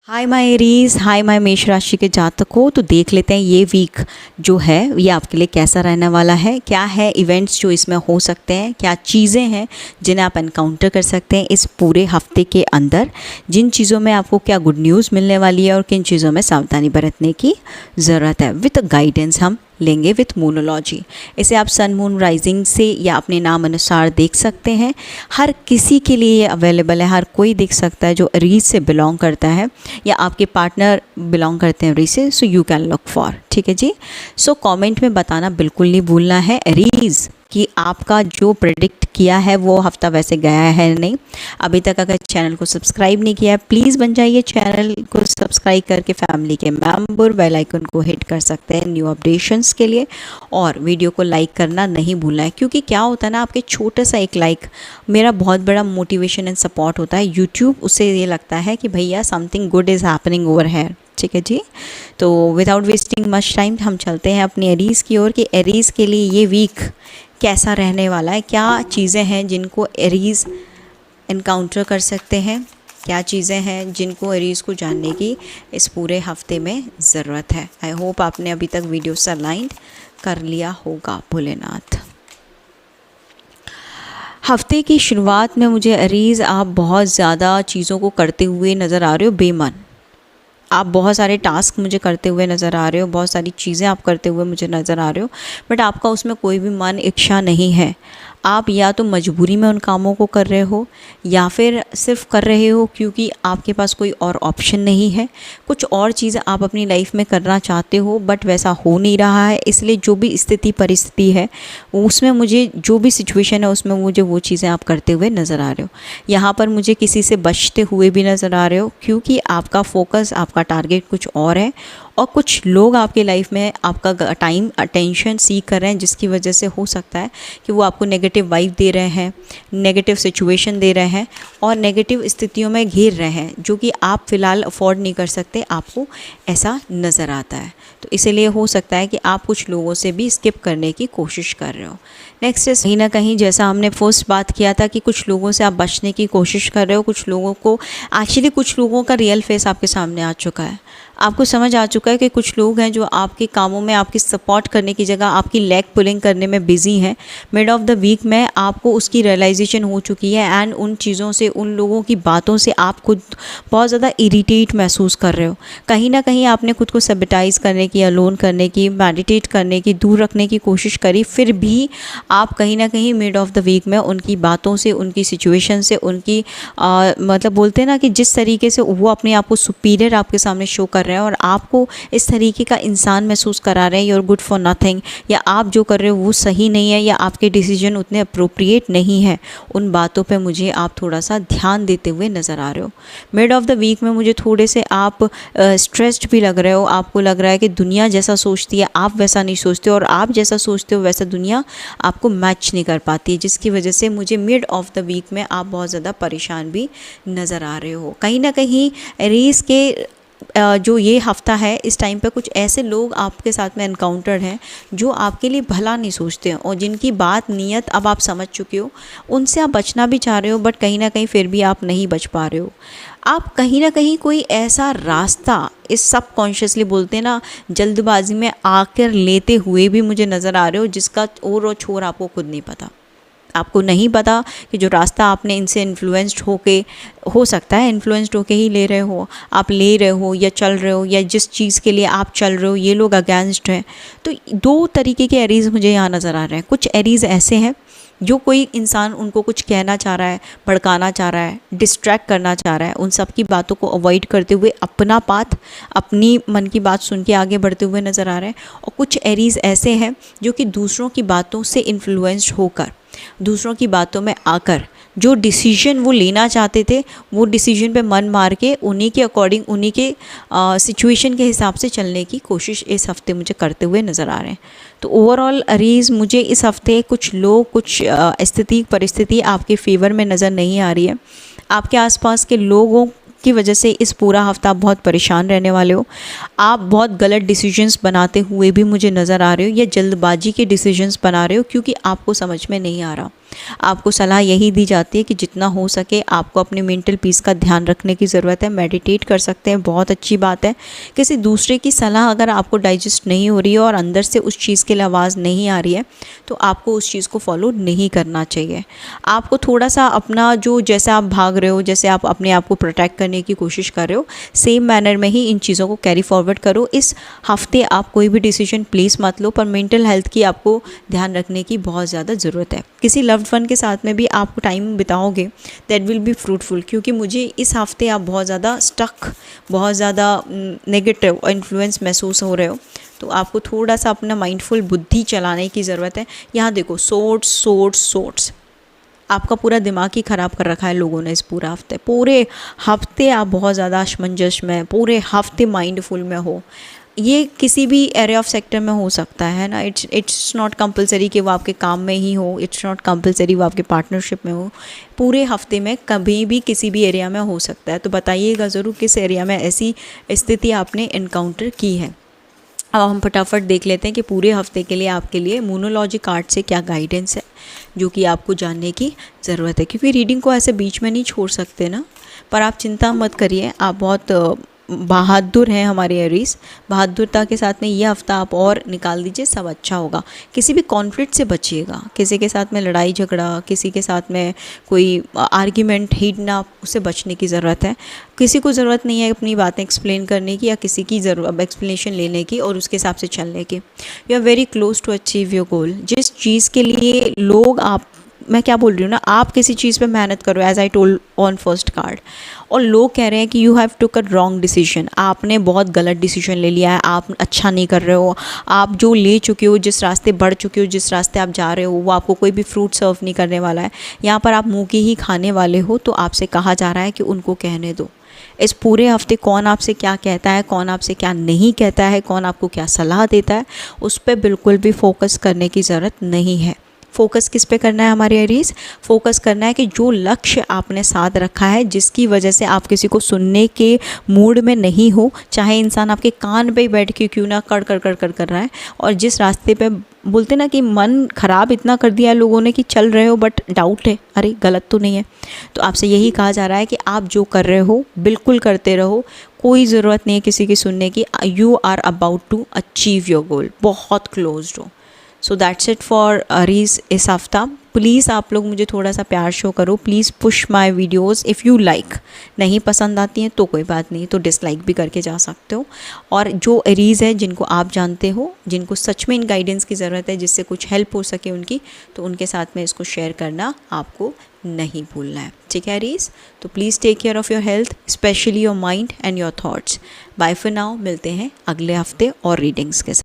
Hi my Aries, hi my मेष राशि के जातकों। तो देख लेते हैं ये वीक जो है ये आपके लिए कैसा रहने वाला है, क्या है इवेंट्स जो इसमें हो सकते हैं, क्या चीज़ें हैं जिन्हें आप एनकाउंटर कर सकते हैं इस पूरे हफ्ते के अंदर, जिन चीज़ों में आपको क्या गुड न्यूज़ मिलने वाली है और किन चीज़ों में सावधानी बरतने की ज़रूरत है। विद गाइडेंस हम लेंगे विथ मूनोलॉजी। इसे आप सन मून राइजिंग से या अपने नाम अनुसार देख सकते हैं। हर किसी के लिए ये अवेलेबल है, हर कोई देख सकता है जो एरीज से बिलोंग करता है या आपके पार्टनर बिलोंग करते हैं एरीज से। So you can look for, ठीक है जी। सो कमेंट में बताना बिल्कुल नहीं भूलना है एरीज कि आपका जो प्रेडिक्ट किया है वो हफ्ता वैसे गया है नहीं। अभी तक अगर चैनल को सब्सक्राइब नहीं किया है प्लीज़ बन जाइए, चैनल को सब्सक्राइब करके फैमिली के मेंबर, बेल आइकन को हिट कर सकते हैं न्यू अपडेशंस के लिए, और वीडियो को लाइक करना नहीं भूलना है, क्योंकि क्या होता है ना, आपके छोटा सा एक लाइक मेरा बहुत बड़ा मोटिवेशन एंड सपोर्ट होता है। यूट्यूब उससे ये लगता है कि भैया something good is happening over here, ठीक है जी। तो विदाउट वेस्टिंग मच टाइम हम चलते हैं अपनी एरीज की ओर कि एरीज के लिए ये वीक कैसा रहने वाला है, क्या चीज़ें हैं जिनको एरीज एनकाउंटर कर सकते हैं, क्या चीज़ें हैं जिनको एरीज को जानने की इस पूरे हफ्ते में ज़रूरत है। आई होप आपने अभी तक वीडियो से अलाइन कर लिया होगा। भोलेनाथ। हफ्ते की शुरुआत में मुझे एरीज आप बहुत ज़्यादा चीज़ों को करते हुए नज़र आ रहे हो, बेमन। आप बहुत सारे टास्क मुझे करते हुए नज़र आ रहे हो, बहुत सारी चीज़ें आप करते हुए मुझे नज़र आ रहे हो, बट आपका उसमें कोई भी मन इच्छा नहीं है। आप या तो मजबूरी में उन कामों को कर रहे हो या फिर सिर्फ कर रहे हो क्योंकि आपके पास कोई और ऑप्शन नहीं है। कुछ और चीज़ें आप अपनी लाइफ में करना चाहते हो बट वैसा हो नहीं रहा है, इसलिए जो भी स्थिति परिस्थिति है उसमें मुझे, जो भी सिचुएशन है उसमें मुझे वो चीज़ें आप करते हुए नज़र आ रहे हो। यहाँ पर मुझे किसी से बचते हुए भी नज़र आ रहे हो क्योंकि आपका फोकस, आपका टारगेट कुछ और है, और कुछ लोग आपके लाइफ में आपका टाइम अटेंशन सीख कर रहे हैं, जिसकी वजह से हो सकता है कि वो आपको नेगेटिव वाइब दे रहे हैं, नेगेटिव सिचुएशन दे रहे हैं और नेगेटिव स्थितियों में घेर रहे हैं, जो कि आप फ़िलहाल अफोर्ड नहीं कर सकते, आपको ऐसा नज़र आता है। तो इसीलिए हो सकता है कि आप कुछ लोगों से भी स्किप करने की कोशिश कर रहे हो। नेक्स्ट है कहीं ना कहीं, जैसा हमने फर्स्ट बात किया था कि कुछ लोगों से आप बचने की कोशिश कर रहे हो, कुछ लोगों को एक्चुअली कुछ लोगों का रियल फेस आपके सामने आ चुका है। आपको समझ आ चुका है कि कुछ लोग हैं जो आपके कामों में आपकी सपोर्ट करने की जगह आपकी लेग पुलिंग करने में बिजी हैं। मिड ऑफ द वीक में आपको उसकी रियलाइजेशन हो चुकी है एंड उन चीज़ों से, उन लोगों की बातों से आप खुद बहुत ज़्यादा इरिटेट महसूस कर रहे हो। कहीं ना कहीं आपने खुद को सैबोटाइज करने की, अलोन करने की, मेडिटेट करने की, दूर रखने की कोशिश करी, फिर भी आप कहीं ना कहीं मिड ऑफ द वीक में उनकी बातों से, उनकी सिचुएशन से, उनकी मतलब बोलते हैं ना कि जिस तरीके से वो अपने आप को सुपीरियर आपके सामने शो कर रहे हैं और आपको इस तरीके का इंसान महसूस करा रहे हैं, you are good for nothing, या आप जो कर रहे हो वो सही नहीं है, या आपके डिसीजन उतने अप्रोप्रिएट नहीं है, उन बातों पे मुझे आप थोड़ा सा ध्यान देते हुए नज़र आ रहे हो। मिड ऑफ द वीक में मुझे थोड़े से आप स्ट्रेस्ड भी लग रहे हो। आपको लग रहा है कि दुनिया जैसा सोचती है आप वैसा नहीं सोचते, और आप जैसा सोचते हो वैसा दुनिया आपको मैच नहीं कर पाती है, जिसकी वजह से मुझे मिड ऑफ द वीक में आप बहुत ज़्यादा परेशान भी नज़र आ रहे हो। कहीं ना कहीं एरीज के जो ये हफ्ता है इस टाइम पे कुछ ऐसे लोग आपके साथ में एनकाउंटर हैं जो आपके लिए भला नहीं सोचते हैं और जिनकी बात नीयत अब आप समझ चुके हो। उनसे आप बचना भी चाह रहे हो बट कहीं ना कहीं फिर भी आप नहीं बच पा रहे हो। आप कहीं ना कहीं कोई ऐसा रास्ता, इस सब कॉन्शियसली बोलते हैं ना, जल्दबाजी में आकर लेते हुए भी मुझे नज़र आ रहे हो, जिसका ओर और छोर आपको खुद नहीं पता। आपको नहीं पता कि जो रास्ता आपने इनसे इन्फ्लुएंस्ड होके, हो सकता है इन्फ्लुएंस्ड होके ही ले रहे हो, आप ले रहे हो या चल रहे हो, या जिस चीज़ के लिए आप चल रहे हो ये लोग अगेंस्ट हैं। तो दो तरीके के एरीज मुझे यहाँ नज़र आ रहे हैं। कुछ एरीज ऐसे हैं जो कोई इंसान उनको कुछ कहना चाह रहा है, भड़काना चाह रहा है, डिस्ट्रैक्ट करना चाह रहा है, उन सब की बातों को अवॉइड करते हुए अपना पाथ, अपनी मन की बात सुन के आगे बढ़ते हुए नज़र आ रहे हैं। और कुछ एरीज ऐसे हैं जो कि दूसरों की बातों से इन्फ्लुएंस्ड होकर, दूसरों की बातों में आकर जो डिसीजन वो लेना चाहते थे वो डिसीजन पे मन मार के उन्हीं के अकॉर्डिंग, उन्हीं के सिचुएशन के हिसाब से चलने की कोशिश इस हफ्ते मुझे करते हुए नज़र आ रहे हैं। तो ओवरऑल एरीज मुझे इस हफ्ते कुछ लोग, कुछ स्थिति परिस्थिति आपके फेवर में नज़र नहीं आ रही है। आपके आसपास के लोगों की वजह से इस पूरा हफ्ता आप बहुत परेशान रहने वाले हो। आप बहुत गलत डिसीजंस बनाते हुए भी मुझे नज़र आ रहे हो, या जल्दबाजी के डिसीजंस बना रहे हो क्योंकि आपको समझ में नहीं आ रहा आपको सलाह यही दी जाती है कि जितना हो सके आपको अपने मेंटल पीस का ध्यान रखने की ज़रूरत है। मेडिटेट कर सकते हैं, बहुत अच्छी बात है। किसी दूसरे की सलाह अगर आपको डाइजेस्ट नहीं हो रही है और अंदर से उस चीज़ के लिए आवाज़ नहीं आ रही है तो आपको उस चीज़ को फॉलो नहीं करना चाहिए। आपको थोड़ा सा अपना जो जैसे आप भाग रहे हो, जैसे आप अपने आप को प्रोटेक्ट करने की कोशिश कर रहे हो, सेम मैनर में ही इन चीज़ों को कैरी फॉरवर्ड करो। इस हफ्ते आप कोई भी डिसीजन प्लीज़ मत लो, पर मेंटल हेल्थ की आपको ध्यान रखने की बहुत ज़्यादा ज़रूरत है। किसी लव्ड वन के साथ में भी आप टाइम बिताओगे दैट विल बी फ्रूटफुल, क्योंकि मुझे इस हफ्ते आप बहुत ज़्यादा स्टक, बहुत ज़्यादा नेगेटिव इन्फ्लुएंस महसूस हो रहे हो, तो आपको थोड़ा सा अपना माइंडफुल बुद्धि चलाने की ज़रूरत है। यहाँ देखो सोर्ट्स आपका पूरा दिमाग ही ख़राब कर रखा है लोगों ने इस पूरे हफ्ते आप बहुत ज़्यादा असमंजस में, पूरे हफ्ते माइंडफुल में हो। ये किसी भी एरिया ऑफ सेक्टर में हो सकता है ना। इट्स नॉट कंपलसरी कि वो आपके काम में ही हो, इट्स नॉट कंपलसरी वो आपके पार्टनरशिप में हो। पूरे हफ्ते में कभी भी किसी भी एरिया में हो सकता है। तो बताइएगा ज़रूर किस एरिया में ऐसी स्थिति आपने इनकाउंटर की है। अब हम फटाफट देख लेते हैं कि पूरे हफ्ते के लिए आपके लिए मूनोलॉजी कार्ड से क्या गाइडेंस है जो कि आपको जानने की ज़रूरत है, क्योंकि रीडिंग को ऐसे बीच में नहीं छोड़ सकते ना। पर आप चिंता मत करिए, आप बहुत बहादुर हैं हमारे एरीज। बहादुरता के साथ में ये हफ्ता आप और निकाल दीजिए, सब अच्छा होगा। किसी भी कॉन्फ्लिक्ट से बचिएगा, किसी के साथ में लड़ाई झगड़ा, किसी के साथ में कोई आर्ग्यूमेंट, हिडना, उससे बचने की ज़रूरत है। किसी को ज़रूरत नहीं है अपनी बातें एक्सप्लेन करने की या किसी की ज़रूरत एक्सप्लेनेशन लेने की और उसके हिसाब से चलने की। You are very close to achieve your goal. जिस चीज़ के लिए लोग मैं क्या बोल रही हूँ ना, आप किसी चीज़ पे मेहनत करो as I told on first card, और लोग कह रहे हैं कि यू हैव टू कर रॉन्ग डिसीजन, आपने बहुत गलत डिसीजन ले लिया है, आप अच्छा नहीं कर रहे हो, आप जो ले चुके हो, जिस रास्ते बढ़ चुके हो, जिस रास्ते आप जा रहे हो वो आपको कोई भी फ्रूट सर्व नहीं करने वाला है। यहाँ पर आप मुँह की ही खाने वाले हो। तो आपसे कहा जा रहा है कि उनको कहने दो। इस पूरे हफ्ते कौन आपसे क्या कहता है, कौन आपसे क्या नहीं कहता है, कौन आपको क्या सलाह देता है, उस पर बिल्कुल भी फोकस करने की ज़रूरत नहीं है। फोकस किस पे करना है हमारे एरीज? फोकस करना है कि जो लक्ष्य आपने साथ रखा है, जिसकी वजह से आप किसी को सुनने के मूड में नहीं हो, चाहे इंसान आपके कान पे बैठ के क्यों ना कड़ कर रहा है, और जिस रास्ते पे बोलते ना कि मन ख़राब इतना कर दिया है लोगों ने कि चल रहे हो बट डाउट है, अरे गलत तो नहीं है। तो आपसे यही कहा जा रहा है कि आप जो कर रहे हो बिल्कुल करते रहो, कोई ज़रूरत नहीं है किसी की सुनने की। You are about to achieve your goal, बहुत क्लोज हो। So that's it for Areej इस हफ्ता। प्लीज़ आप लोग मुझे थोड़ा सा प्यार शो करो, please push my videos if you like. नहीं पसंद आती हैं तो कोई बात नहीं, तो डिसलाइक भी करके जा सकते हो। और जो अरीज है जिनको आप जानते हो, जिनको सच में इन गाइडेंस की ज़रूरत है, जिससे कुछ हेल्प हो सके उनकी, तो उनके साथ में इसको शेयर करना आपको नहीं भूलना है। ठीक है अरीज? तो please take care of your health, specially your mind and your thoughts. Bye for now, मिलते हैं अगले हफ्ते और रीडिंग्स के साथ।